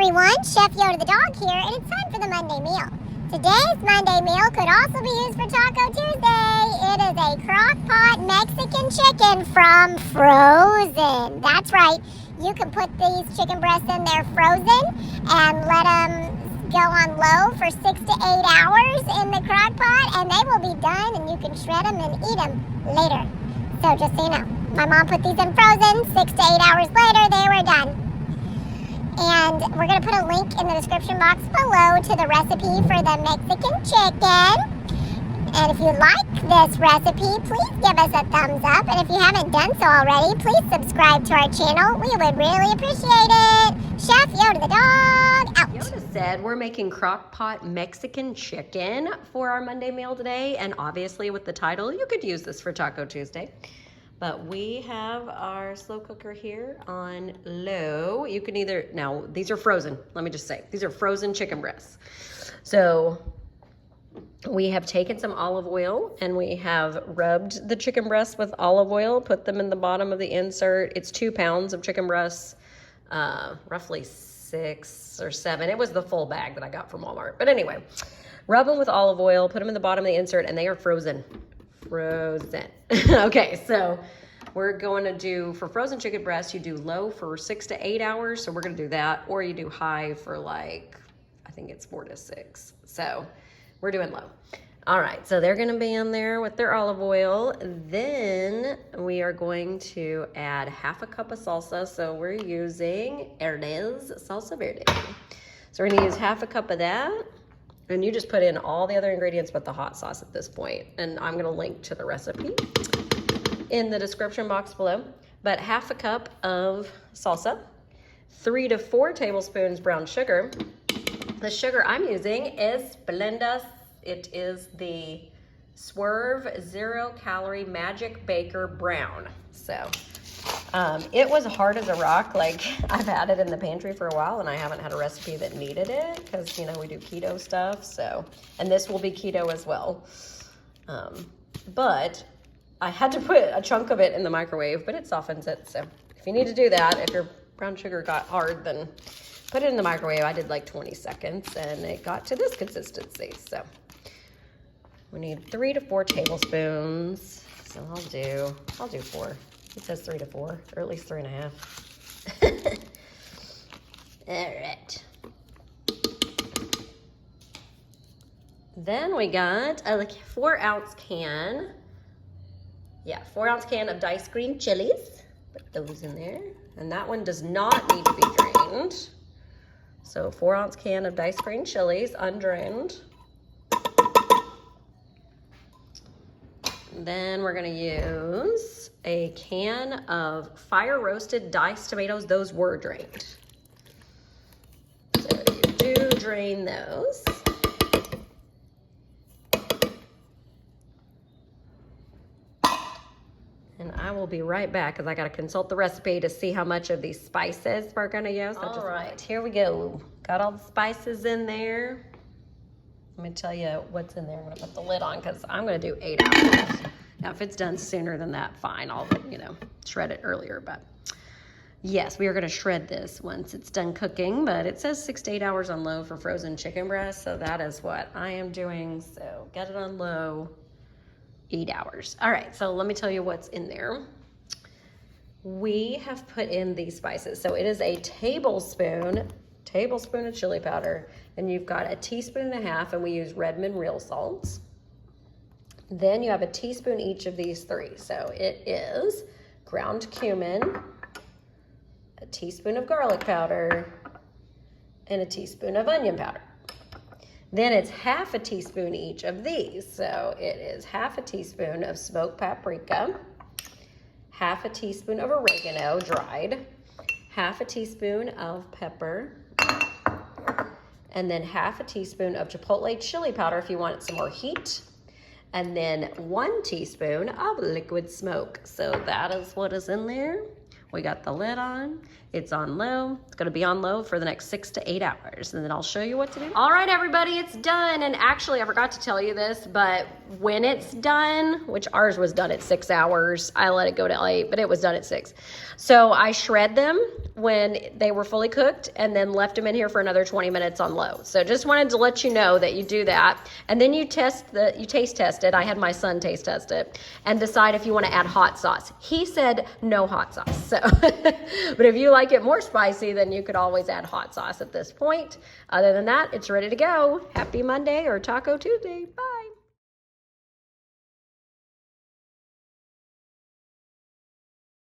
everyone, Chef Yoda the dog here, and it's time for the Monday meal. Today's Monday meal could also be used for Taco Tuesday. It is a crock-pot Mexican chicken from Frozen. That's right, you can put these chicken breasts in there frozen and let them go on low for 6 to 8 hours in the crock-pot, and they will be done, and you can shred them and eat them later. So just so you know, my mom put these in frozen. 6 to 8 hours later, they were done. And we're going to put a link in the description box below to the recipe for the Mexican chicken. And if you like this recipe, please give us a thumbs up. And if you haven't done so already, please subscribe to our channel. We would really appreciate it. Chef Yoda the dog, out. Yoda said we're making crock pot Mexican chicken for our Monday meal today. And obviously with the title, you could use this for Taco Tuesday. But we have our slow cooker here on low. You can either, now these are frozen, let me just say, these are frozen chicken breasts. So we have taken some olive oil and we have rubbed the chicken breasts with olive oil, put them in the bottom of the insert. It's 2 pounds of chicken breasts, roughly 6 or 7. It was the full bag that I got from Walmart. But anyway, rub them with olive oil, put them in the bottom of the insert, and they are frozen. Frozen. Okay, so we're going to do, for frozen chicken breast, you do low for 6 to 8 hours. So we're going to do that. Or you do high for like, I think it's 4 to 6. So we're doing low. All right, so they're going to be in there with their olive oil. Then we are going to add half a cup of salsa. So we're using Herdez Salsa Verde. So we're going to use half a cup of that. And you just put in all the other ingredients but the hot sauce at this point. And I'm gonna link to the recipe in the description box below. But half a cup of salsa, 3 to 4 tablespoons brown sugar. The sugar I'm using is Splenda. It is the Swerve 0 Calorie Magic Baker Brown. So it was hard as a rock. Like, I've had it in the pantry for a while and I haven't had a recipe that needed it because, you know, we do keto stuff. So, and this will be keto as well. But I had to put a chunk of it in the microwave, but it softens it. So if you need to do that, if your brown sugar got hard, then put it in the microwave. I did like 20 seconds and it got to this consistency. So we need 3 to 4 tablespoons. So I'll do 4. It says 3 to 4, or at least 3.5. All right. Then we got a 4-ounce can. Yeah, 4-ounce can of diced green chilies. Put those in there. And that one does not need to be drained. So 4-ounce can of diced green chilies, undrained. Then we're gonna use a can of fire roasted diced tomatoes. Those were drained. So you do drain those. And I will be right back because I gotta consult the recipe to see how much of these spices we're gonna use. All right, here we go. Got all the spices in there. Let me tell you what's in there. I'm gonna put the lid on because I'm gonna do 8 hours. Now, if it's done sooner than that, fine. I'll, you know, shred it earlier. But yes, we are gonna shred this once it's done cooking. But it says 6 to 8 hours on low for frozen chicken breast. So that is what I am doing. So get it on low, 8 hours. All right, so let me tell you what's in there. We have put in these spices. So it is a tablespoon of chili powder. And you've got 1.5 teaspoons, and we use Redmond real salts. Then you have 1 teaspoon each of these 3. So it is ground cumin, 1 teaspoon of garlic powder, and 1 teaspoon of onion powder. Then it's 1/2 teaspoon each of these. So it is 1/2 teaspoon of smoked paprika, 1/2 teaspoon of oregano dried, 1/2 teaspoon of pepper, and then 1/2 teaspoon of chipotle chili powder if you want some more heat. And then 1 teaspoon of liquid smoke. So that is what is in there. We got the lid on. It's on low. It's gonna be on low for the next 6 to 8 hours, and then I'll show you what to do. All right, everybody, it's done. And actually, I forgot to tell you this, but when it's done, which ours was done at 6 hours, I let it go to 8, but it was done at 6. So I shred them when they were fully cooked and then left them in here for another 20 minutes on low. So just wanted to let you know that you do that. And then you taste test it. I had my son taste test it and decide if you want to add hot sauce. He said no hot sauce. So, but if you like it more spicy, then you could always add hot sauce at this point. Other than that, it's ready to go. Happy Monday or Taco Tuesday. Bye.